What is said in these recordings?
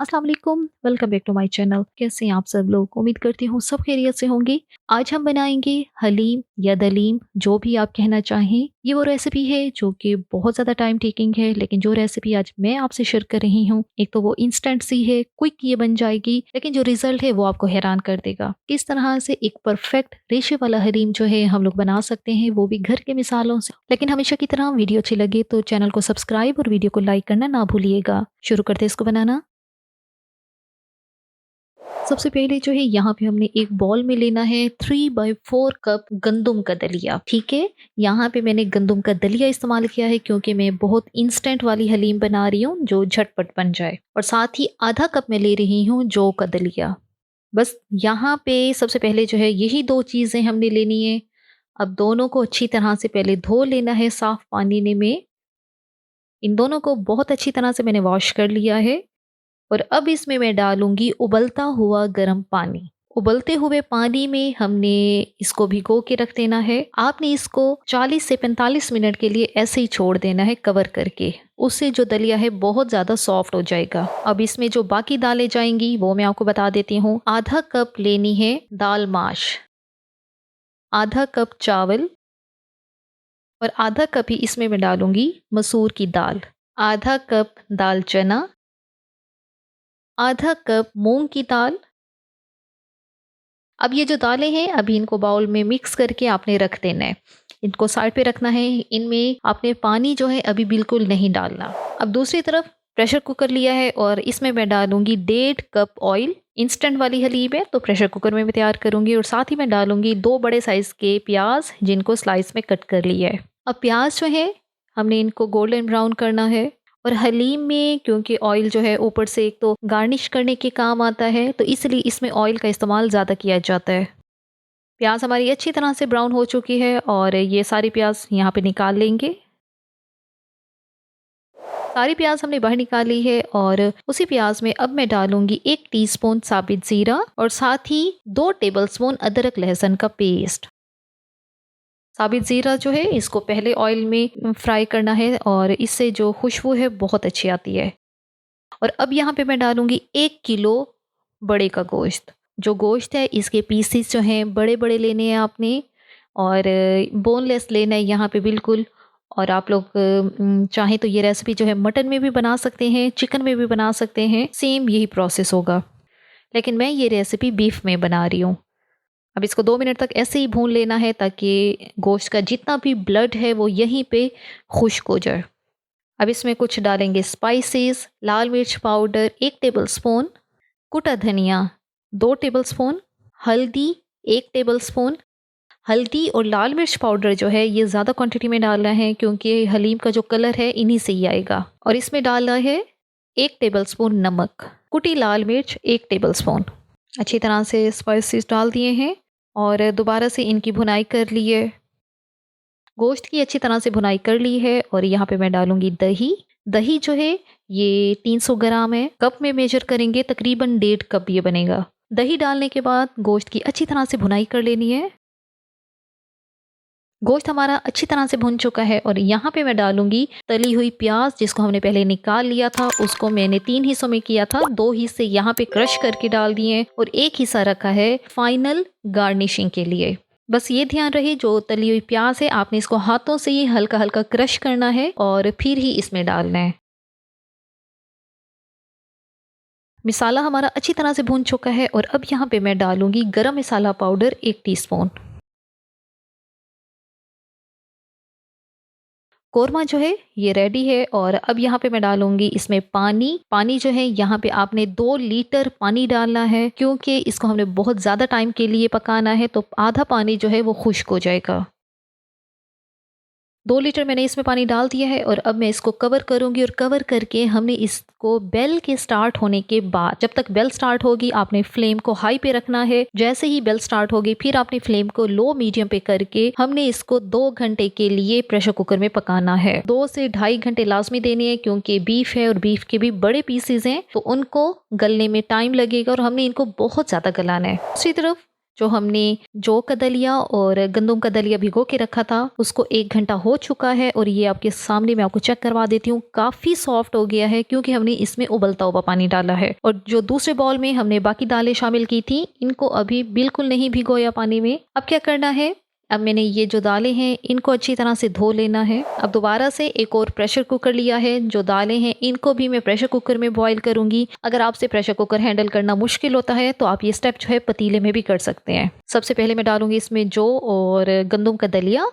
अस्सलाम वालेकुम, welcome back to my channel. कैसे हैं आप सब लोग? उम्मीद करती हूँ सब खैरियत से होंगे। आज हम बनाएंगे हलीम या दलीम, जो भी आप कहना चाहें। ये वो रेसिपी है जो कि बहुत ज़्यादा टाइम टेकिंग है, लेकिन जो रेसिपी आज मैं आपसे शेयर कर रही हूँ, एक तो वो इंस्टेंट सी है, क्विक ये बन जाएगी, लेकिन जो रिजल्ट है वो आपको हैरान कर देगा। किस तरह से एक परफेक्ट रेशे वाला हलीम जो है हम लोग बना सकते हैं, वो भी घर के मिसालों से। लेकिन हमेशा की तरह वीडियो अच्छी लगे तो चैनल को सब्सक्राइब और वीडियो को लाइक करना ना भूलिएगा। शुरू करते हैं इसको बनाना। सबसे पहले जो है यहाँ पे हमने एक बॉल में लेना है 3/4 कप गंदुम का दलिया। ठीक है, यहाँ पे मैंने गंदुम का दलिया इस्तेमाल किया है क्योंकि मैं बहुत इंस्टेंट वाली हलीम बना रही हूँ जो झटपट बन जाए। और साथ ही आधा कप मैं ले रही हूँ जौ का दलिया। बस यहाँ पे सबसे पहले जो है यही दो चीज़ें हमने लेनी है। अब दोनों को अच्छी तरह से पहले धो लेना है साफ पानी में। इन दोनों को बहुत अच्छी तरह से मैंने वॉश कर लिया है। और अब इसमें मैं डालूंगी उबलता हुआ गर्म पानी। उबलते हुए पानी में हमने इसको भिगो के रख देना है। आपने इसको 40 से 45 मिनट के लिए ऐसे ही छोड़ देना है कवर करके। उससे जो दलिया है बहुत ज़्यादा सॉफ्ट हो जाएगा। अब इसमें जो बाकी दालें जाएंगी वो मैं आपको बता देती हूँ। आधा कप लेनी है दाल माश, आधा कप चावल, और आधा कप ही इसमें मैं डालूंगी मसूर की दाल, आधा कप दाल चना, आधा कप मूंग की दाल। अब ये जो दालें हैं अभी इनको बाउल में मिक्स करके आपने रख देना है। इनको साइड पे रखना है। इनमें आपने पानी जो है अभी बिल्कुल नहीं डालना। अब दूसरी तरफ प्रेशर कुकर लिया है और इसमें मैं डालूंगी 1.5 कप ऑयल। इंस्टेंट वाली हलीम है तो प्रेशर कुकर में मैं तैयार करूंगी। और साथ ही मैं डालूंगी 2 बड़े साइज के प्याज जिनको स्लाइस में कट कर लिया है। अब प्याज जो है हमने इनको गोल्डन ब्राउन करना है। और हलीम में क्योंकि ऑयल जो है ऊपर से एक तो गार्निश करने के काम आता है, तो इसलिए इसमें ऑयल का इस्तेमाल ज़्यादा किया जाता है। प्याज हमारी अच्छी तरह से ब्राउन हो चुकी है और ये सारी प्याज यहाँ पे निकाल लेंगे। सारी प्याज हमने बाहर निकाली है और उसी प्याज में अब मैं डालूंगी 1 टीस्पून साबित जीरा और साथ ही 2 टेबलस्पून अदरक लहसुन का पेस्ट। साबित ज़ीरा जो है इसको पहले ऑयल में फ्राई करना है और इससे जो खुशबू है बहुत अच्छी आती है। और अब यहाँ पे मैं डालूंगी 1 किलो बड़े का गोश्त। जो गोश्त है इसके पीसीस जो हैं बड़े बड़े लेने हैं आपने, और बोनलेस लेना है यहाँ पे बिल्कुल। और आप लोग चाहें तो ये रेसिपी जो है मटन में भी बना सकते हैं, चिकन में भी बना सकते हैं, सेम यही प्रोसेस होगा। लेकिन मैं ये रेसिपी बीफ में बना रही हूँ। अब इसको 2 मिनट तक ऐसे ही भून लेना है ताकि गोश्त का जितना भी ब्लड है वो यहीं पे खुश्क हो जाए। अब इसमें कुछ डालेंगे स्पाइसेस। लाल मिर्च पाउडर 1 टेबलस्पून, कुटा धनिया 2 टेबलस्पून, हल्दी 1 टेबलस्पून। हल्दी और लाल मिर्च पाउडर जो है ये ज़्यादा क्वांटिटी में डालना है क्योंकि हलीम का जो कलर है इन्हीं से ही आएगा। और इसमें डालना है 1 टेबलस्पून नमक, कुटी लाल मिर्च 1 टेबलस्पून। अच्छी तरह से स्पाइसेस डाल दिए हैं और दोबारा से इनकी भुनाई कर ली है। गोश्त की अच्छी तरह से भुनाई कर ली है और यहाँ पे मैं डालूंगी दही। दही जो है ये 300 ग्राम है। कप में मेजर करेंगे तकरीबन 1.5 कप ये बनेगा। दही डालने के बाद गोश्त की अच्छी तरह से भुनाई कर लेनी है। गोश्त हमारा अच्छी तरह से भुन चुका है और यहाँ पे मैं डालूंगी तली हुई प्याज जिसको हमने पहले निकाल लिया था। उसको मैंने 3 हिस्सों में किया था, 2 हिस्से यहाँ पे क्रश करके डाल दिए हैं और 1 हिस्सा रखा है फाइनल गार्निशिंग के लिए। बस ये ध्यान रहे जो तली हुई प्याज है आपने इसको हाथों से ही हल्का हल्का क्रश करना है और फिर ही इसमें डालना है। मसाला हमारा अच्छी तरह से भून चुका है और अब यहाँ पे मैं डालूंगी गरम मसाला पाउडर 1 टीस्पून। कोरमा जो है ये रेडी है और अब यहाँ पे मैं डालूंगी इसमें पानी। पानी जो है यहाँ पे आपने 2 लीटर पानी डालना है क्योंकि इसको हमने बहुत ज़्यादा टाइम के लिए पकाना है, तो आधा पानी जो है वो खुश्क हो जाएगा। 2 लीटर मैंने इसमें पानी डाल दिया है और अब मैं इसको कवर करूंगी। और कवर करके हमने इसको बेल के स्टार्ट होने के बाद, जब तक बेल स्टार्ट होगी आपने फ्लेम को हाई पे रखना है। जैसे ही बेल स्टार्ट होगी फिर आपने फ्लेम को लो मीडियम पे करके हमने इसको 2 घंटे के लिए प्रेशर कुकर में पकाना है। 2 से 2.5 घंटे लाजमी देने हैं क्योंकि बीफ है और बीफ के भी बड़े पीसेज हैं तो उनको गलने में टाइम लगेगा और हमने इनको बहुत ज़्यादा गलाना है। दूसरी तरफ जो हमने जौ का दलिया और गंदम का दलिया भिगो के रखा था उसको 1 घंटा हो चुका है और ये आपके सामने मैं आपको चेक करवा देती हूँ। काफ़ी सॉफ्ट हो गया है क्योंकि हमने इसमें उबलता हुआ पानी डाला है। और जो दूसरे बाउल में हमने बाकी दालें शामिल की थी, इनको अभी बिल्कुल नहीं भिगोया पानी में। अब क्या करना है, अब मैंने ये जो दालें हैं इनको अच्छी तरह से धो लेना है। अब दोबारा से एक और प्रेशर कुकर लिया है। जो दालें हैं इनको भी मैं प्रेशर कुकर में बॉईल करूंगी। अगर आपसे प्रेशर कुकर हैंडल करना मुश्किल होता है तो आप ये स्टेप जो है पतीले में भी कर सकते हैं। सबसे पहले मैं डालूंगी इसमें जौ और गंदम का दलिया,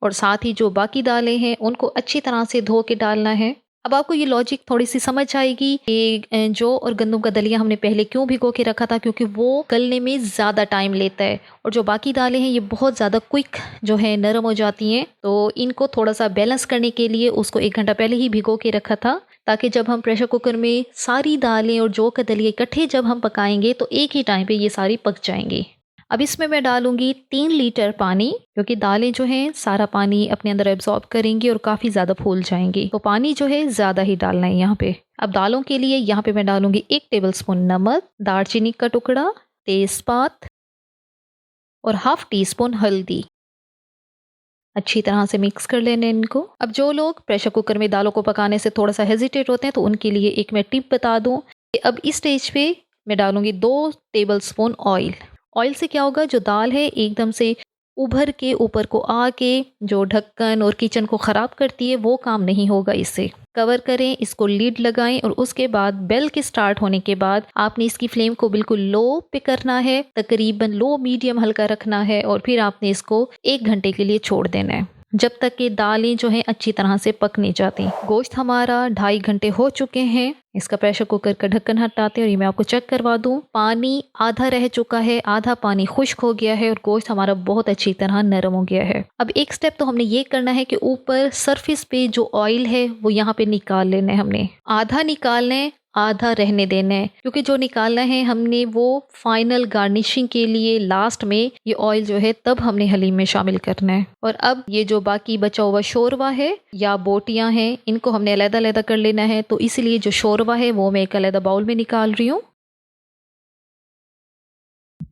और साथ ही जो बाकी दालें हैं उनको अच्छी तरह से धो के डालना है। अब आपको ये लॉजिक थोड़ी सी समझ आएगी कि जौ और गंदम का दलिया हमने पहले क्यों भिगो के रखा था, क्योंकि वो गलने में ज़्यादा टाइम लेता है। और जो बाकी दालें हैं ये बहुत ज़्यादा क्विक जो है नरम हो जाती हैं, तो इनको थोड़ा सा बैलेंस करने के लिए उसको 1 घंटा पहले ही भिगो के रखा था, ताकि जब हम प्रेशर कुकर में सारी दालें और जौ का दलिया इकट्ठे जब हम पकाएंगे तो एक ही टाइम पे ये सारी पक जाएंगी। अब इसमें मैं डालूंगी 3 लीटर पानी, क्योंकि दालें जो हैं सारा पानी अपने अंदर एब्जॉर्ब करेंगी और काफ़ी ज़्यादा फूल जाएंगी, तो पानी जो है ज़्यादा ही डालना है यहाँ पे। अब दालों के लिए यहाँ पे मैं डालूंगी 1 टेबलस्पून नमक, दालचीनी का टुकड़ा, तेज़पात और हाफ टी स्पून हल्दी। अच्छी तरह से मिक्स कर लेने इनको। अब जो लोग प्रेशर कुकर में दालों को पकाने से थोड़ा सा हेजिटेट होते हैं तो उनके लिए एक मैं टिप बता दूं कि अब इस स्टेज पे मैं डालूंगी 2 टेबलस्पून ऑयल। ऑयल से क्या होगा, जो दाल है एकदम से उभर के ऊपर को आके जो ढक्कन और किचन को ख़राब करती है वो काम नहीं होगा। इससे कवर करें, इसको लीड लगाएं और उसके बाद बेल के स्टार्ट होने के बाद आपने इसकी फ्लेम को बिल्कुल लो पे करना है, तकरीबन लो मीडियम हल्का रखना है, और फिर आपने इसको 1 घंटे के लिए छोड़ देना है जब तक कि दालें जो हैं अच्छी तरह से पक नहीं जाती। गोश्त हमारा 2.5 घंटे हो चुके हैं। इसका प्रेशर कुकर का ढक्कन हटाते हैं और ये मैं आपको चेक करवा दूं। पानी आधा रह चुका है, आधा पानी खुश्क हो गया है और गोश्त हमारा बहुत अच्छी तरह नरम हो गया है। अब एक स्टेप तो हमने ये करना है कि ऊपर सरफेस पे जो ऑयल है वो यहाँ पे निकाल लेना है। हमने आधा निकालना है, आधा रहने देना है, क्योंकि जो निकालना है हमने वो फाइनल गार्निशिंग के लिए लास्ट में ये ऑयल जो है तब हमने हलीम में शामिल करना है। और अब ये जो बाकी बचा हुआ शोरबा है या बोटियां हैं इनको हमने अलग-अलग कर लेना है, तो इसीलिए जो शोरबा है वो मैं एक अलग बाउल में निकाल रही हूँ।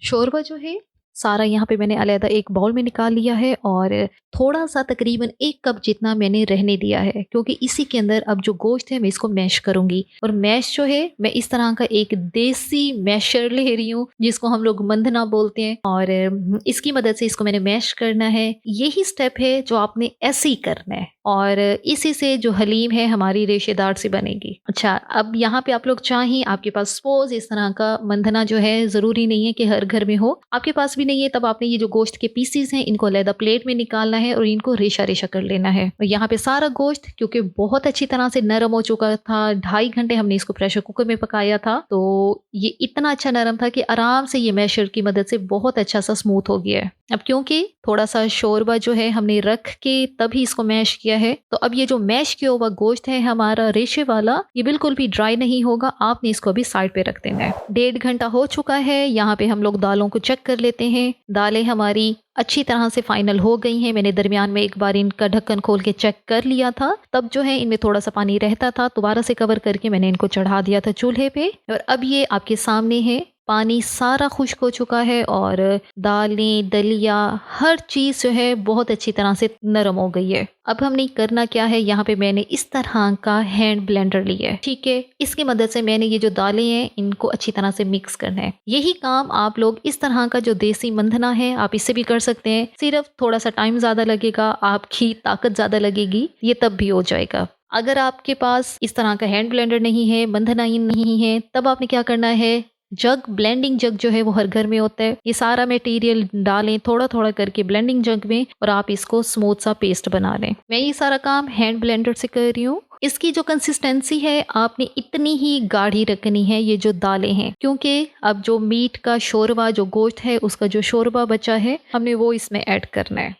शोरबा जो है सारा यहाँ पे मैंने अलग एक बाउल में निकाल लिया है और थोड़ा सा तकरीबन 1 कप जितना मैंने रहने दिया है, क्योंकि इसी के अंदर अब जो गोश्त है मैं इसको मैश करूंगी। और मैश जो है मैं इस तरह का एक देसी मैशर ले रही हूँ जिसको हम लोग मंधना बोलते हैं, और इसकी मदद से इसको मैंने मैश करना है। यही स्टेप है जो आपने ऐसे ही करना है और इसी से जो हलीम है हमारी रेशेदार सी बनेगी। अच्छा, अब यहाँ पे आप लोग चाहें, आपके पास सपोज इस तरह का मंधना जो है ज़रूरी नहीं है कि हर घर में हो, आपके पास भी नहीं है तब आपने ये जो गोश्त के पीसीज हैं इनको अलग प्लेट में निकालना है और इनको रेशा रेशा कर लेना है। और यहाँ पे सारा गोश्त क्योंकि बहुत अच्छी तरह से नरम हो चुका था, 2.5 घंटे हमने इसको प्रेशर कुकर में पकाया था, तो ये इतना अच्छा नरम था कि आराम से ये मैशर की मदद से बहुत अच्छा सा स्मूथ हो गया है। अब क्योंकि थोड़ा सा शोरबा जो है हमने रख के तभी इसको मैश किया है, तो अब ये जो मैश किया हुआ गोश्त है हमारा रेशे वाला, ये बिल्कुल भी ड्राई नहीं होगा। आपने इसको अभी साइड पे रख देना है। 1.5 घंटा हो चुका है। यहाँ पे हम लोग दालों को चेक कर लेते हैं। दालें हमारी अच्छी तरह से फाइनल हो गई हैं। मैंने दरमियान में एक बार इनका ढक्कन खोल के चेक कर लिया था, तब जो है इनमें थोड़ा सा पानी रहता था, दोबारा से कवर करके मैंने इनको चढ़ा दिया था चूल्हे पे। और अब ये आपके सामने है, पानी सारा खुश्क हो चुका है और दालें, दलिया, हर चीज़ जो है बहुत अच्छी तरह से नरम हो गई है। अब हमने करना क्या है, यहाँ पे मैंने इस तरह का हैंड ब्लेंडर लिया है, ठीक है। इसकी मदद से मैंने ये जो दालें हैं इनको अच्छी तरह से मिक्स करना है। यही काम आप लोग इस तरह का जो देसी मंधना है आप इससे भी कर सकते हैं, सिर्फ थोड़ा सा टाइम ज़्यादा लगेगा, आपकी ताकत ज़्यादा लगेगी, ये तब भी हो जाएगा। अगर आपके पास इस तरह का हैंड ब्लेंडर नहीं है, मंधना ही नहीं है, तब आपने क्या करना है, जग, ब्लेंडिंग जग जो है वो हर घर में होता है, ये सारा मटेरियल डालें थोड़ा थोड़ा करके ब्लेंडिंग जग में और आप इसको स्मूथ सा पेस्ट बना लें। मैं ये सारा काम हैंड ब्लेंडर से कर रही हूँ। इसकी जो कंसिस्टेंसी है आपने इतनी ही गाढ़ी रखनी है, ये जो दालें हैं, क्योंकि अब जो मीट का शोरबा, जो गोश्त है उसका जो शोरबा बचा है हमने वो इसमें ऐड करना है।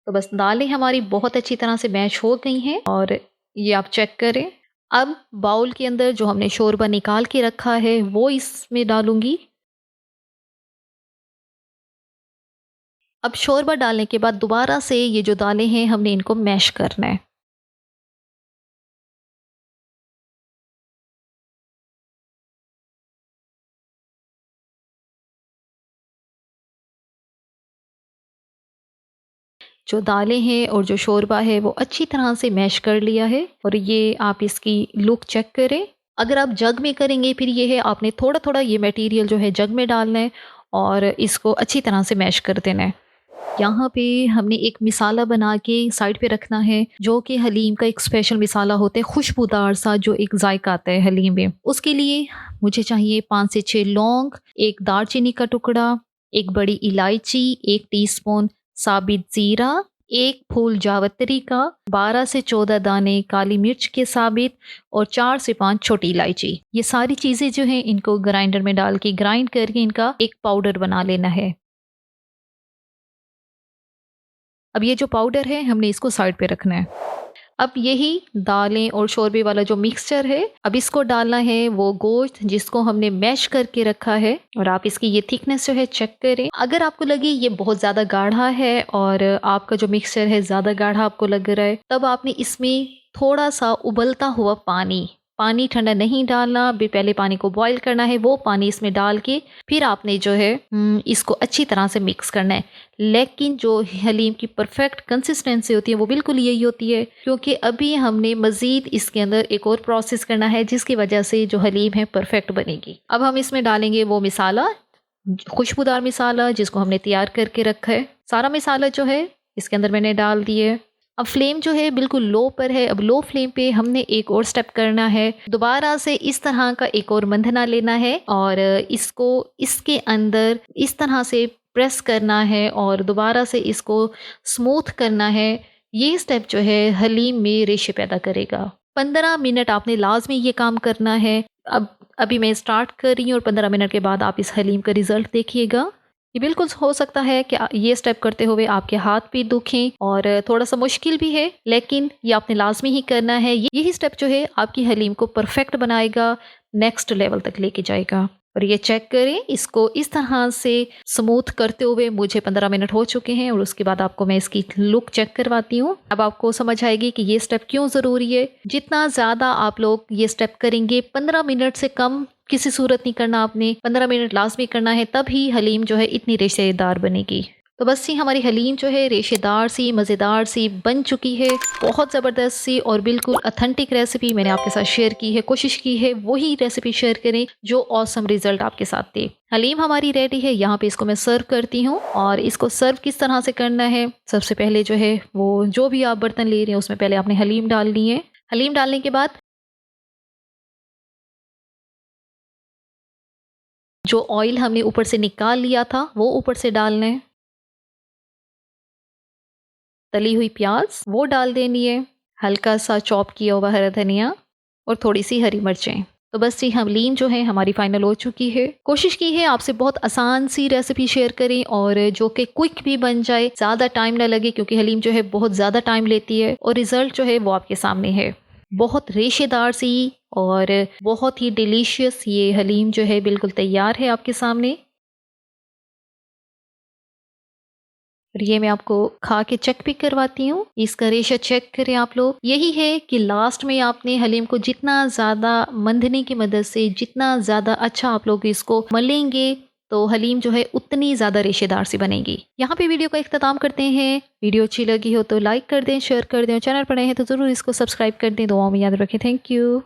तो बस दालें हमारी बहुत अच्छी तरह से मैश हो गई हैं और ये आप चेक करें। अब बाउल के अंदर जो हमने शोरबा निकाल के रखा है वो इसमें डालूंगी। अब शोरबा डालने के बाद दोबारा से ये जो दालें हैं हमने इनको मैश करना है। जो दालें हैं और जो शोरबा है वो अच्छी तरह से मैश कर लिया है। और ये आप इसकी लुक चेक करें। अगर आप जग में करेंगे फिर ये है आपने थोड़ा थोड़ा ये मटेरियल जो है जग में डालना है और इसको अच्छी तरह से मैश कर देना है। यहाँ पे हमने एक मिसाला बना के साइड पे रखना है, जो कि हलीम का एक स्पेशल मिसाला होता है, खुशबूदार सा जो एक जायका आता है हलीम में। उसके लिए मुझे चाहिए 5 से 6 लौंग, एक दालचीनी का टुकड़ा, एक बड़ी इलायची, 1 टीस्पून साबित ज़ीरा, 1 फूल जावित्री का, 12 से 14 दाने काली मिर्च के साबित और 4 से 5 छोटी इलायची। ये सारी चीज़ें जो हैं इनको ग्राइंडर में डाल के ग्राइंड करके इनका एक पाउडर बना लेना है। अब ये जो पाउडर है हमने इसको साइड पे रखना है। अब यही दालें और शोरबे वाला जो मिक्सचर है, अब इसको डालना है वो गोश्त जिसको हमने मैश करके रखा है। और आप इसकी ये थिकनेस जो है चेक करें। अगर आपको लगे ये बहुत ज़्यादा गाढ़ा है और आपका जो मिक्सचर है ज़्यादा गाढ़ा आपको लग रहा है, तब आपने इसमें थोड़ा सा उबलता हुआ पानी ठंडा नहीं डालना, भी पहले पानी को बॉईल करना है, वो पानी इसमें डाल के फिर आपने जो है इसको अच्छी तरह से मिक्स करना है। लेकिन जो हलीम की परफेक्ट कंसिस्टेंसी होती है वो बिल्कुल यही होती है, क्योंकि अभी हमने मज़ीद इसके अंदर एक और प्रोसेस करना है जिसकी वजह से जो हलीम है परफेक्ट बनेगी। अब हम इसमें डालेंगे वो मिसाला, खुशबूदार मिसाला जिसको हमने तैयार करके रखा है। सारा मिसाला जो है इसके अंदर मैंने डाल दिए। अब फ्लेम जो है बिल्कुल लो पर है। अब लो फ्लेम पे हमने एक और स्टेप करना है, दोबारा से इस तरह का एक और मंथना लेना है और इसको इसके अंदर इस तरह से प्रेस करना है और दोबारा से इसको स्मूथ करना है। ये स्टेप जो है हलीम में रेशे पैदा करेगा। 15 मिनट आपने लाजमी ये काम करना है। अब अभी मैं स्टार्ट कर रही हूँ और 15 मिनट के बाद आप इस हलीम का रिजल्ट देखिएगा। ये बिल्कुल हो सकता है कि ये स्टेप करते हुए आपके हाथ भी दुखें और थोड़ा सा मुश्किल भी है, लेकिन ये आपने लाजमी ही करना है। यही स्टेप जो है आपकी हलीम को परफेक्ट बनाएगा, नेक्स्ट लेवल तक लेके जाएगा। और ये चेक करें, इसको इस तरह से स्मूथ करते हुए मुझे 15 मिनट हो चुके हैं और उसके बाद आपको मैं इसकी लुक चेक करवाती हूँ। अब आपको समझ आएगी कि ये स्टेप क्यों ज़रूरी है। जितना ज़्यादा आप लोग ये स्टेप करेंगे, 15 मिनट से कम किसी सूरत नहीं करना, आपने 15 मिनट लाजमी करना है, तभी हलीम जो है इतनी रेशेदार बनेगी। तो बस ही हमारी हलीम जो है रेशेदार सी मज़ेदार सी बन चुकी है। बहुत ज़बरदस्त सी और बिल्कुल ऑथेंटिक रेसिपी मैंने आपके साथ शेयर की है। कोशिश की है वही रेसिपी शेयर करें जो ऑसम रिजल्ट आपके साथ दे। हलीम हमारी रेडी है। यहाँ पे इसको मैं सर्व करती हूँ और इसको सर्व किस तरह से करना है, सबसे पहले जो है वो जो भी आप बर्तन ले रहे हैं उसमें पहले आपने हलीम डालनी है। हलीम डालने के बाद जो ऑयल हमने ऊपर से निकाल लिया था वो ऊपर से डालना है। तली हुई प्याज वो डाल देनी है, हल्का सा चॉप किया हुआ हरा धनिया और थोड़ी सी हरी मिर्चें। तो बस ये हलीम जो है हमारी फाइनल हो चुकी है। कोशिश की है आपसे बहुत आसान सी रेसिपी शेयर करें और जो कि क्विक भी बन जाए, ज़्यादा टाइम ना लगे, क्योंकि हलीम जो है बहुत ज़्यादा टाइम लेती है। और रिज़ल्ट जो है वो आपके सामने है। बहुत रेशेदार सी और बहुत ही डिलीशियस ये हलीम जो है बिल्कुल तैयार है आपके सामने। और ये मैं आपको खा के चेक भी करवाती हूँ। इसका रेशा चेक करें आप लोग। यही है कि लास्ट में आपने हलीम को जितना ज़्यादा मंधने की मदद से, जितना ज़्यादा अच्छा आप लोग इसको मलेंगे, तो हलीम जो है उतनी ज़्यादा रेशेदार सी बनेगी। यहाँ पे वीडियो का इख्तिताम करते हैं। वीडियो अच्छी लगी हो तो लाइक कर दें, शेयर कर दें और चैनल पर नए हैं तो ज़रूर इसको सब्सक्राइब कर दें। दुआओं में याद रखें। Thank you.